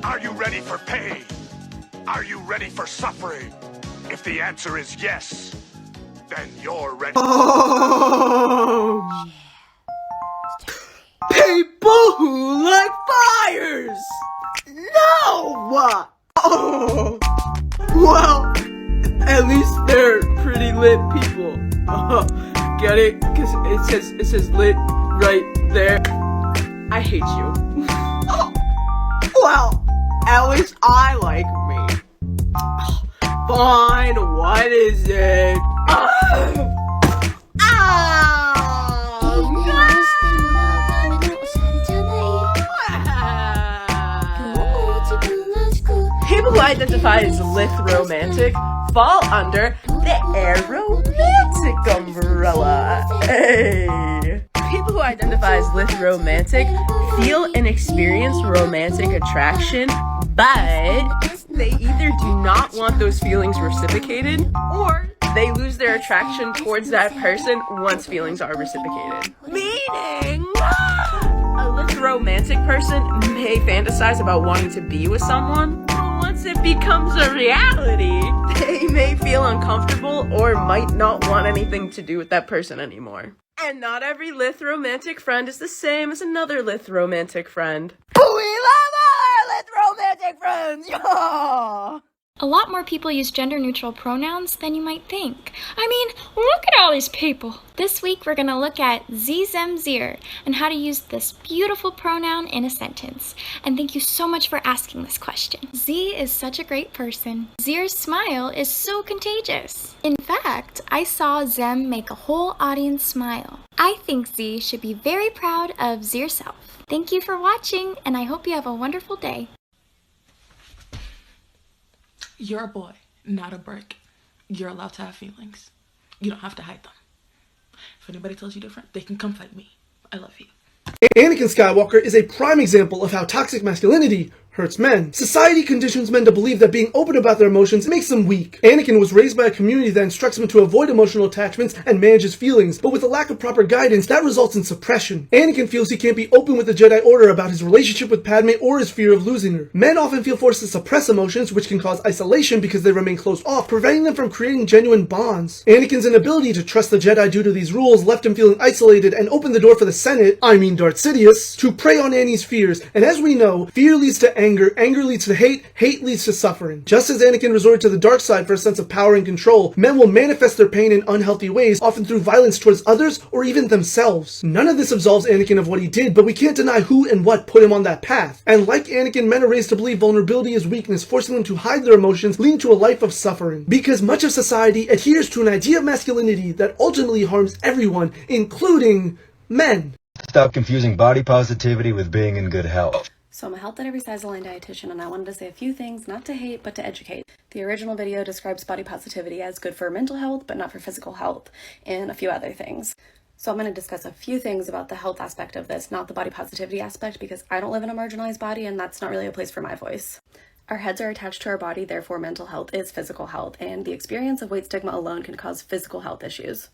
Are you ready for pain? Are you ready for suffering? If the answer is yes, then you're ready. Oh! People who like fires! No! Oh! Well, at least they're pretty lit people. Get it? Because it says lit right there. I hate you. Well, at least I like me. Fine, what is it? People who identify as lithromantic fall under the aromantic umbrella. Hey. People who identify as lithromantic feel and experience romantic attraction, but they either do not want those feelings reciprocated, or they lose their attraction towards that person once feelings are reciprocated. Meaning, a lithromantic person may fantasize about wanting to be with someone, but once it becomes a reality, they may feel uncomfortable or might not want anything to do with that person anymore. And not every lithromantic friend is the same as another lithromantic friend. But we love all our lithromantic friends, y'all! A lot more people use gender-neutral pronouns than you might think. I mean, look at all these people. This week we're gonna look at zir and how to use this beautiful pronoun in a sentence. And thank you so much for asking this question. Z is such a great person. Zir's smile is so contagious. In fact, I saw Zem make a whole audience smile. I think Z should be very proud of Zirself. Thank you for watching, and I hope you have a wonderful day. You're a boy, not a brick. You're allowed to have feelings. You don't have to hide them. If anybody tells you different, they can come fight me. I love you. Anakin Skywalker is a prime example of how toxic masculinity hurts men. Society conditions men to believe that being open about their emotions makes them weak. Anakin was raised by a community that instructs him to avoid emotional attachments and manage his feelings, but with a lack of proper guidance, that results in suppression. Anakin feels he can't be open with the Jedi Order about his relationship with Padme or his fear of losing her. Men often feel forced to suppress emotions, which can cause isolation because they remain closed off, preventing them from creating genuine bonds. Anakin's inability to trust the Jedi due to these rules left him feeling isolated and opened the door for the Senate, I mean Darth Sidious, to prey on Annie's fears. And as we know, fear leads to anger, anger leads to hate, hate leads to suffering. Just as Anakin resorted to the dark side for a sense of power and control, men will manifest their pain in unhealthy ways, often through violence towards others or even themselves. None of this absolves Anakin of what he did, but we can't deny who and what put him on that path. And like Anakin, men are raised to believe vulnerability is weakness, forcing them to hide their emotions, leading to a life of suffering. Because much of society adheres to an idea of masculinity that ultimately harms everyone, including men. Stop confusing body positivity with being in good health. So I'm a Health at Every Size aligned dietitian, and I wanted to say a few things, not to hate, but to educate. The original video describes body positivity as good for mental health, but not for physical health, and a few other things. So I'm going to discuss a few things about the health aspect of this, not the body positivity aspect, because I don't live in a marginalized body, and that's not really a place for my voice. Our heads are attached to our body, therefore mental health is physical health, and the experience of weight stigma alone can cause physical health issues.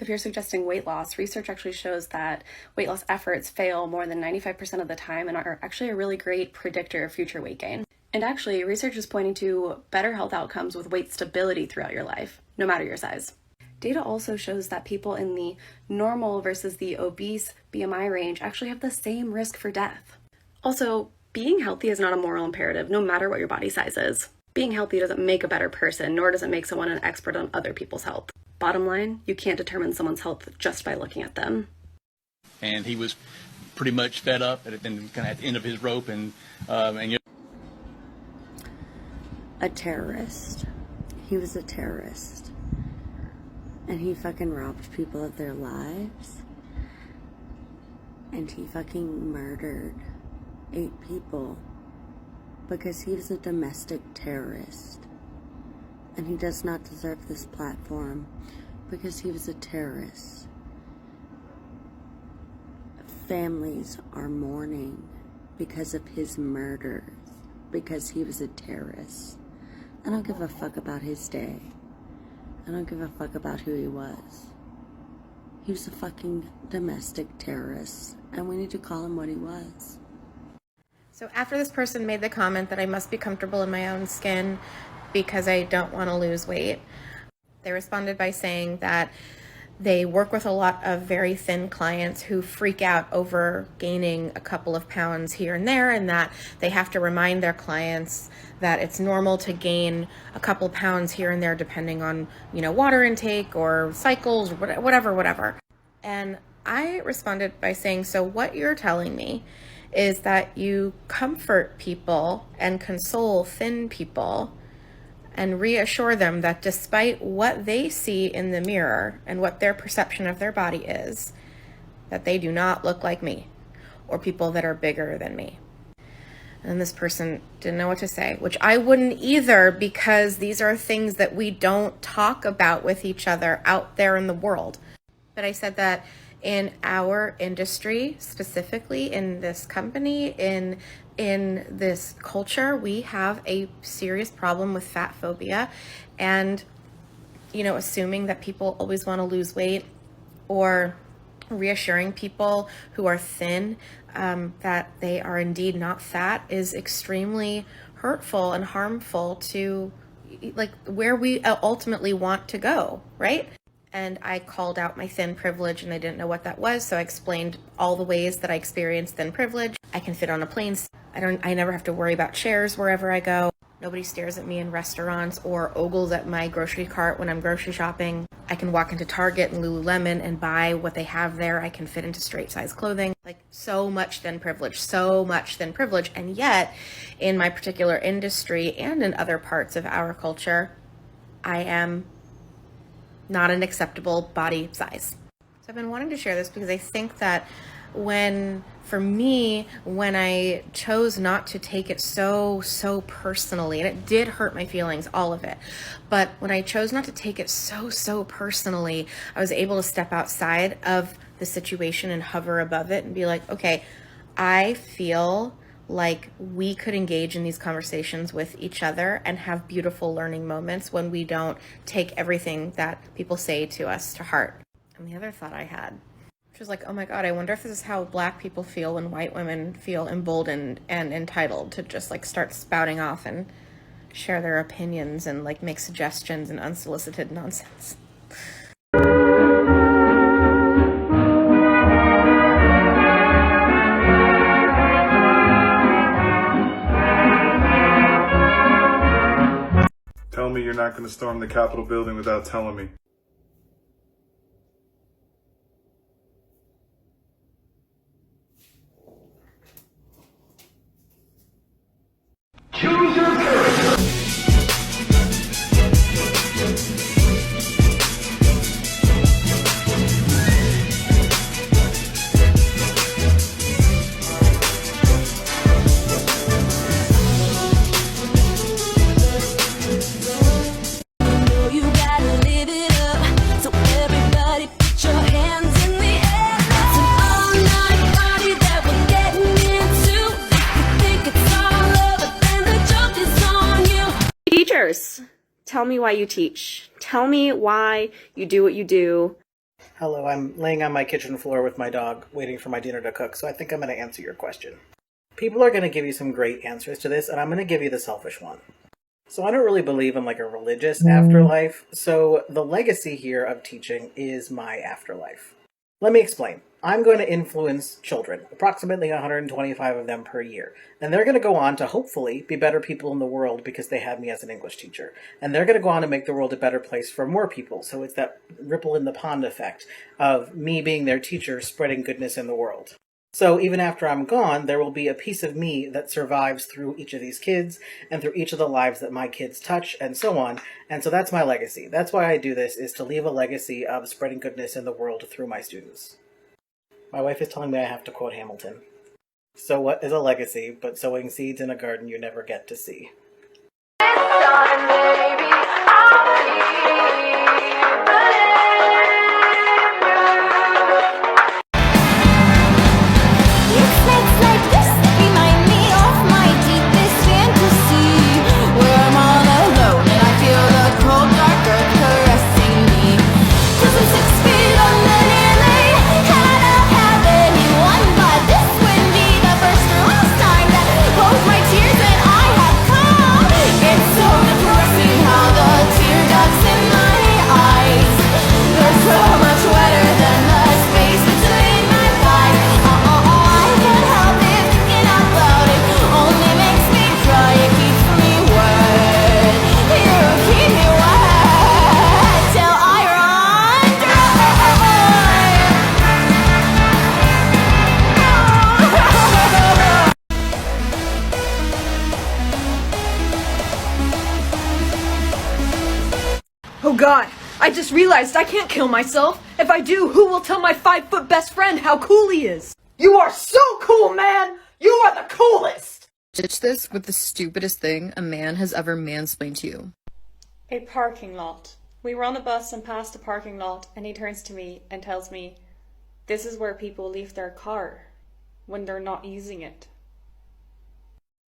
If you're suggesting weight loss, research actually shows that weight loss efforts fail more than 95% of the time and are actually a really great predictor of future weight gain. And actually, research is pointing to better health outcomes with weight stability throughout your life, no matter your size. Data also shows that people in the normal versus the obese BMI range actually have the same risk for death. Also, being healthy is not a moral imperative, no matter what your body size is. Being healthy doesn't make a better person, nor does it make someone an expert on other people's health. Bottom line, you can't determine someone's health just by looking at them. And he was pretty much fed up and kind of at the end of his rope, and a terrorist. He was a terrorist. And he fucking robbed people of their lives. And he fucking murdered 8 people because he was a domestic terrorist. And he does not deserve this platform because he was a terrorist. Families are mourning because of his murders, because he was a terrorist. I don't give a fuck about his day. I don't give a fuck about who he was. He was a fucking domestic terrorist, and we need to call him what he was. So after this person made the comment that I must be comfortable in my own skin because I don't want to lose weight, they responded by saying that they work with a lot of very thin clients who freak out over gaining a couple of pounds here and there, and that they have to remind their clients that it's normal to gain a couple pounds here and there depending on, water intake or cycles or whatever. And I responded by saying, so what you're telling me is that you comfort people and console thin people and reassure them that despite what they see in the mirror and what their perception of their body is, that they do not look like me or people that are bigger than me. And this person didn't know what to say, which I wouldn't either, because these are things that we don't talk about with each other out there in the world. But I said that in our industry, specifically in this company, in this culture, we have a serious problem with fat phobia and, assuming that people always want to lose weight, or reassuring people who are thin that they are indeed not fat is extremely hurtful and harmful to where we ultimately want to go, right? And I called out my thin privilege, and I didn't know what that was, so I explained all the ways that I experience thin privilege. I can fit on a plane. I never have to worry about chairs wherever I go. Nobody stares at me in restaurants or ogles at my grocery cart when I'm grocery shopping. I can walk into Target and Lululemon and buy what they have there. I can fit into straight size clothing. So much thin privilege, And yet, in my particular industry and in other parts of our culture, I am not an acceptable body size. So I've been wanting to share this because I think that when I chose not to take it so personally, and it did hurt my feelings, all of it, but when I chose not to take it so personally, I was able to step outside of the situation and hover above it and be like, okay, I feel like we could engage in these conversations with each other and have beautiful learning moments when we don't take everything that people say to us to heart. And the other thought I had, which was like, oh my God, I wonder if this is how Black people feel when white women feel emboldened and entitled to just start spouting off and share their opinions and make suggestions and unsolicited nonsense. Tell me you're not going to storm the Capitol building without telling me. Choose your courage. Teachers, tell me why you teach. Tell me why you do what you do. Hello, I'm laying on my kitchen floor with my dog, waiting for my dinner to cook, so I think I'm going to answer your question. People are going to give you some great answers to this, and I'm going to give you the selfish one. So I don't really believe in a religious afterlife, so the legacy here of teaching is my afterlife. Let me explain. I'm going to influence children, approximately 125 of them per year, and they're going to go on to hopefully be better people in the world because they have me as an English teacher, and they're going to go on to make the world a better place for more people, so it's that ripple in the pond effect of me being their teacher spreading goodness in the world. So even after I'm gone, there will be a piece of me that survives through each of these kids and through each of the lives that my kids touch and so on. And so that's my legacy. That's why I do this, is to leave a legacy of spreading goodness in the world through my students. My wife is telling me I have to quote Hamilton. So what is a legacy but sowing seeds in a garden you never get to see? god, I just realized I can't kill myself. If I do, who will tell my 5-foot best friend how cool he is? You are so cool, man! You are the coolest! Ditch this with the stupidest thing a man has ever mansplained to you. A parking lot. We were on a bus and passed a parking lot, and he turns to me and tells me, "This is where people leave their car when they're not using it."